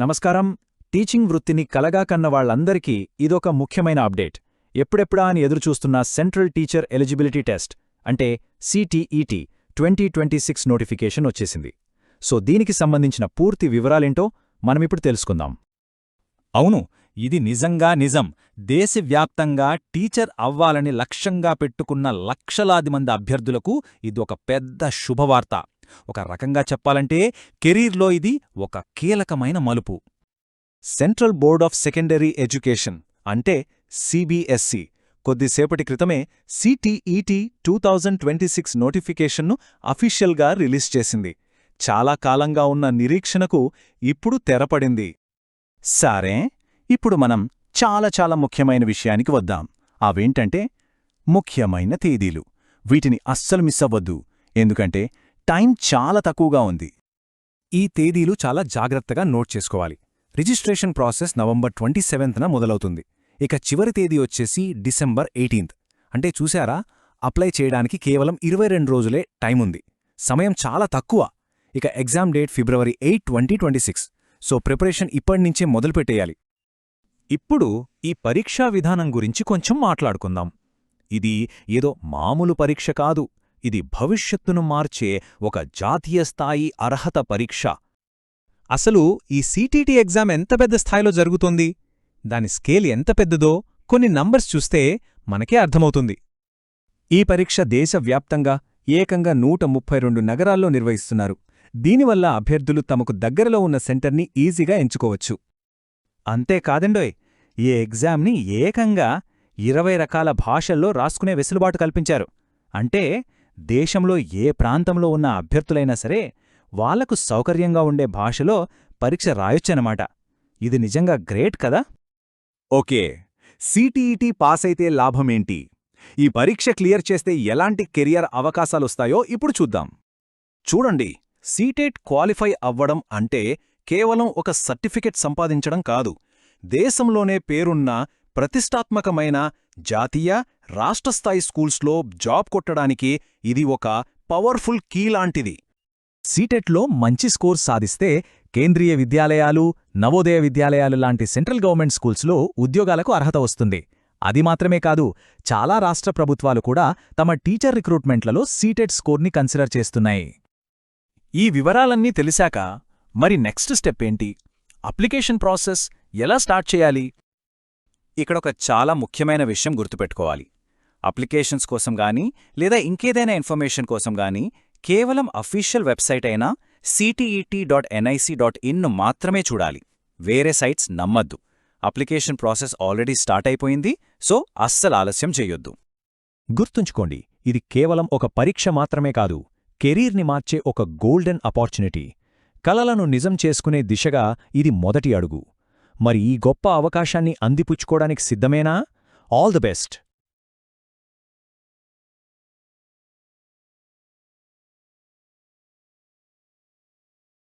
నమస్కారం. టీచింగ్ వృత్తిని కలగా కన్న వాళ్లందరికీ ఇదొక ముఖ్యమైన అప్డేట్. ఎప్పుడెప్పుడా అని ఎదురుచూస్తున్న సెంట్రల్ టీచర్ ఎలిజిబిలిటీ టెస్ట్ అంటే సిటీఈటీ 2026 నోటిఫికేషన్ వచ్చేసింది. సో దీనికి సంబంధించిన పూర్తి వివరాలేంటో మనమిప్పుడు తెలుసుకుందాం. అవును, ఇది నిజంగా నిజం. దేశవ్యాప్తంగా టీచర్ అవ్వాలని లక్ష్యంగా పెట్టుకున్న లక్షలాది మంది అభ్యర్థులకు ఇదొక పెద్ద శుభవార్త. ఒక రకంగా చెప్పాలంటే కెరీర్లో ఇది ఒక కీలకమైన మలుపు. Central board of secondary education అంటే సిబిఎస్ఈ కొద్దిసేపటి క్రితమే సిటీఈటీ 2026 నోటిఫికేషన్ను అఫీషియల్గా రిలీజ్ చేసింది. చాలా కాలంగా ఉన్న నిరీక్షణకు ఇప్పుడు తెరపడింది. సరే, ఇప్పుడు మనం చాలా ముఖ్యమైన విషయానికి వద్దాం. అవేంటంటే ముఖ్యమైన తేదీలు. వీటిని అస్సలు మిస్ అవ్వద్దు, ఎందుకంటే టైం చాలా తక్కువగా ఉంది. ఈ తేదీలు చాలా జాగ్రత్తగా నోట్ చేసుకోవాలి. రిజిస్ట్రేషన్ ప్రాసెస్ నవంబర్ 27న మొదలవుతుంది. ఇక చివరి తేదీ వచ్చేసి డిసెంబర్ 18. అంటే చూశారా, అప్లై చేయడానికి కేవలం 22 రోజులే టైముంది. సమయం చాలా తక్కువ. ఇక ఎగ్జామ్ డేట్ ఫిబ్రవరి 8, 2026. సో ప్రిపరేషన్ ఇప్పటినుంచే మొదలుపెట్టేయాలి. ఇప్పుడు ఈ పరీక్షా విధానం గురించి కొంచెం మాట్లాడుకుందాం. ఇది ఏదో మామూలు పరీక్ష కాదు. ఇది భవిష్యత్తును మార్చే ఒక జాతీయ స్థాయి అర్హత పరీక్ష. అసలు ఈ సిటీటీ ఎగ్జామ్ ఎంత పెద్ద స్థాయిలో జరుగుతోంది, దాని స్కేల్ ఎంత పెద్దదో కొన్ని నంబర్స్ చూస్తే మనకే అర్థమవుతుంది. ఈ పరీక్ష దేశవ్యాప్తంగా ఏకంగా 132 నగరాల్లో నిర్వహిస్తున్నారు. దీనివల్ల అభ్యర్థులు తమకు దగ్గరలో ఉన్న సెంటర్ని ఈజీగా ఎంచుకోవచ్చు. అంతేకాదండోయ్, ఈ ఎగ్జామ్ని ఏకంగా 20 రకాల భాషల్లో రాసుకునే వెసులుబాటు కల్పించారు. అంటే దేశంలో ఏ ప్రాంతంలో ఉన్న అభ్యర్థులైనా సరే వాళ్లకు సౌకర్యంగా ఉండే భాషలో పరీక్ష రాయొచ్చనమాట. ఇది నిజంగా గ్రేట్ కదా. ఓకే, సిటీఈటీ పాసైతే లాభమేంటి? ఈ పరీక్ష క్లియర్ చేస్తే ఎలాంటి కెరియర్ అవకాశాలొస్తాయో ఇప్పుడు చూద్దాం. చూడండి, సీటెట్ క్వాలిఫై అవ్వడం అంటే కేవలం ఒక సర్టిఫికెట్ సంపాదించడం కాదు. దేశంలోనే పేరున్న ప్రతిష్టాత్మకమైన జాతీయ, రాష్ట్రస్థాయి స్కూల్స్లో జాబ్ కొట్టడానికి ఇది ఒక పవర్ఫుల్ కీ లాంటిది. సీటెట్లో మంచి స్కోర్ సాధిస్తే కేంద్రీయ విద్యాలయాలు, నవోదయ విద్యాలయాలు లాంటి సెంట్రల్ గవర్నమెంట్ స్కూల్స్లో ఉద్యోగాలకు అర్హత వస్తుంది. అది మాత్రమే కాదు, చాలా రాష్ట్ర ప్రభుత్వాలు కూడా తమ టీచర్ రిక్రూట్మెంట్లలో సీటెట్ స్కోర్ని కన్సిడర్ చేస్తున్నాయి. ఈ వివరాలన్నీ తెలిసాక మరి నెక్స్ట్ స్టెప్ ఏంటి? అప్లికేషన్ ప్రాసెస్ ఎలా స్టార్ట్ చేయాలి? ఇక్కడొక చాలా ముఖ్యమైన విషయం గుర్తుపెట్టుకోవాలి. అప్లికేషన్స్ కోసం గానీ లేదా ఇంకేదైనా ఇన్ఫర్మేషన్ కోసం గానీ కేవలం అఫీషియల్ వెబ్సైట్ అయిన ctet.nic.in మాత్రమే చూడాలి. వేరే సైట్స్ నమ్మద్దు. అప్లికేషన్ ప్రాసెస్ ఆల్రెడీ స్టార్ట్ అయిపోయింది, సో అస్సలు ఆలస్యం చెయ్యొద్దు. గుర్తుంచుకోండి, ఇది కేవలం ఒక పరీక్ష మాత్రమే కాదు, కెరీర్ని మార్చే ఒక గోల్డెన్ అపార్చునిటీ. కలలను నిజం చేసుకునే దిశగా ఇది మొదటి అడుగు. మరి ఈ గొప్ప అవకాశాన్ని అందిపుచ్చుకోవడానికి సిద్ధమేనా? All the best.